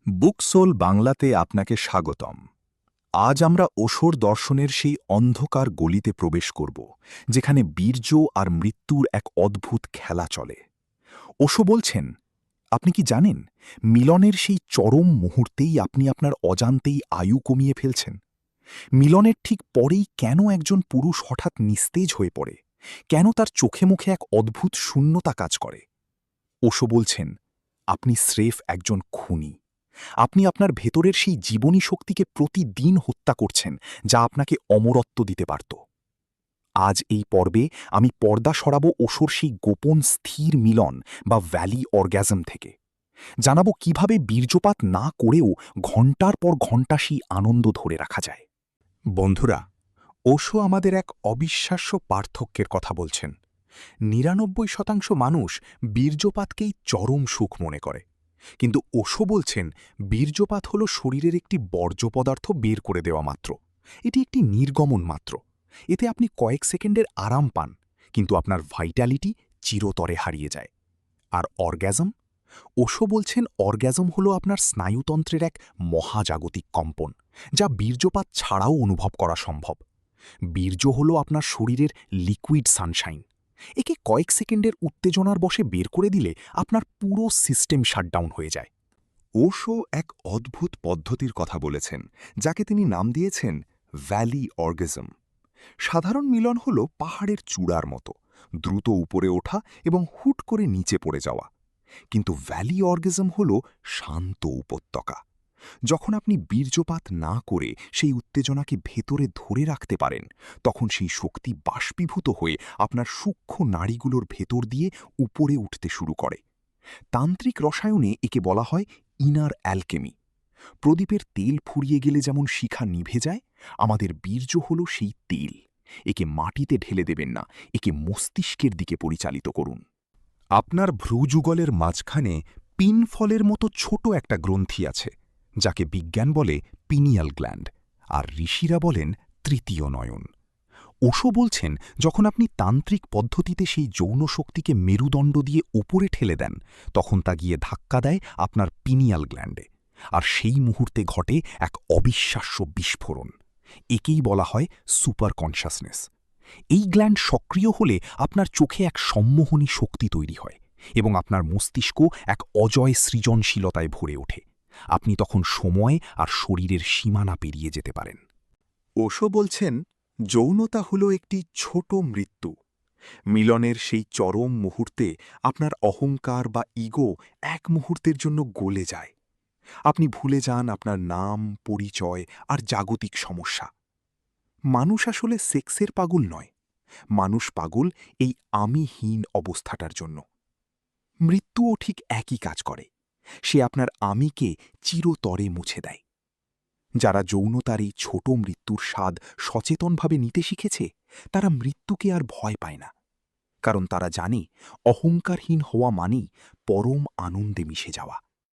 বুকসোল বাংলাতে আপনাকে স্বাগতম। আজ আমরা ওশোর দর্শনের সেই অন্ধকার গলিতে প্রবেশ করব, যেখানে বীর্য আর মৃত্যুর এক অদ্ভুত খেলা চলে। ওশো বলছেন, আপনি কি জানেন, মিলনের সেই চরম মুহূর্তেই আপনি আপনার অজান্তেই আয়ু কমিয়ে ফেলছেন। মিলনের ঠিক পরেই কেন একজন পুরুষ হঠাৎ নিস্তেজ হয়ে পড়ে, কেন তার চোখে মুখে এক অদ্ভুত শূন্যতা কাজ করে। ওশো বলছেন, আপনি স্রেফ একজন খুনি। আপনি আপনার ভেতরের সেই জীবনী শক্তিকে প্রতিদিন হত্যা করছেন, যা আপনাকে অমরত্ব দিতে পারত। আজ এই পর্বে আমি পর্দা সরাবো ওশোর সেই গোপন স্থির মিলন বা ভ্যালি অর্গ্যাজম থেকে। জানাবো কিভাবে বীর্যপাত না করেও ঘণ্টার পর ঘণ্টা সেই আনন্দ ধরে রাখা যায়। বন্ধুরা, ওশো আমাদের এক অবিশ্বাস্য পার্থক্যের কথা বলছেন। ৯৯% মানুষ বীর্যপাতকেই চরম সুখ মনে করে, কিন্তু ওশো বলছেন বীর্যপাত হল শরীরের একটি বর্জ্য পদার্থ বের করে দেওয়া মাত্র। এটি একটি নির্গমন মাত্র। এতে আপনি কয়েক সেকেন্ডের আরাম পান, কিন্তু আপনার ভাইটালিটি চিরতরে হারিয়ে যায়। আর অর্গ্যাজম? ওশো বলছেন অর্গ্যাজম হল আপনার স্নায়ুতন্ত্রের এক মহাজাগতিক কম্পন, যা বীর্যপাত ছাড়াও অনুভব করা সম্ভব। বীর্য হল আপনার শরীরের লিকুইড সানশাইন। একে কয়েক সেকেন্ডের উত্তেজনার বশে বের করে দিলে আপনার পুরো সিস্টেম শাটডাউন হয়ে যায়। ওশো এক অদ্ভুত পদ্ধতির কথা বলেছেন, যাকে তিনি নাম দিয়েছেন ভ্যালি অর্গাজম। সাধারণ মিলন হল পাহাড়ের চূড়ার মতো, দ্রুত উপরে ওঠা এবং হুট করে নিচে পড়ে যাওয়া। কিন্তু ভ্যালি অর্গাজম হল শান্ত উপত্যকা। যখন আপনি বীর্যপাত না করে সেই উত্তেজনাকে ভেতরে ধরে রাখতে পারেন, তখন সেই শক্তি বাষ্পীভূত হয়ে আপনার সূক্ষ্ম নাড়িগুলোর ভেতর দিয়ে উপরে উঠতে শুরু করে। তান্ত্রিক রসায়নে একে বলা হয় ইনার অ্যালকেমি। প্রদীপের তেল ফুরিয়ে গেলে যেমন শিখা নিভে যায়, আমাদের বীর্য হল সেই তেল। একে মাটিতে ঢেলে দেবেন না, একে মস্তিষ্কের দিকে পরিচালিত করুন। আপনার ভ্রূযুগলের মাঝখানে পিন ফলের মতো ছোট একটা গ্রন্থি আছে, যাকে বিজ্ঞান বলে পিনিয়াল গ্ল্যান্ড, আর ঋষিরা বলেন তৃতীয় নয়ন। ওশো বলছেন, যখন আপনি তান্ত্রিক পদ্ধতিতে সেই যৌন শক্তিকে মেরুদণ্ড দিয়ে ওপরে ঠেলে দেন, তখন তা গিয়ে ধাক্কা দেয় আপনার পিনিয়াল গ্ল্যান্ডে, আর সেই মুহূর্তে ঘটে এক অবিশ্বাস্য বিস্ফোরণ। একেই বলা হয় সুপার কনশাসনেস। এই গ্ল্যান্ড সক্রিয় হলে আপনার চোখে এক সম্মোহনী শক্তি তৈরি হয়, এবং আপনার মস্তিষ্ক এক অজয় সৃজনশীলতায় ভরে ওঠে। আপনি তখন সময় আর শরীরের সীমানা পেরিয়ে যেতে পারেন। ওশো বলছেন, যৌনতা হল একটি ছোট মৃত্যু। মিলনের সেই চরম মুহূর্তে আপনার অহংকার বা ইগো এক মুহূর্তের জন্য গলে যায়। আপনি ভুলে যান আপনার নাম, পরিচয় আর জাগতিক সমস্যা। মানুষ আসলে সেক্সের পাগল নয়, মানুষ পাগল এই আমিহীন অবস্থাটার জন্য। মৃত্যুও ঠিক একই কাজ করে। সে আপনার আমিকে চিরতরে মুছে দেয়। যারা যৌনতার এই ছোট মৃত্যুর স্বাদ সচেতনভাবে নিতে শিখেছে, তারা মৃত্যুকে আর ভয় পায় না, কারণ তারা জানে অহংকারহীন হওয়া মানেই পরম আনন্দে মিশে যাওয়া।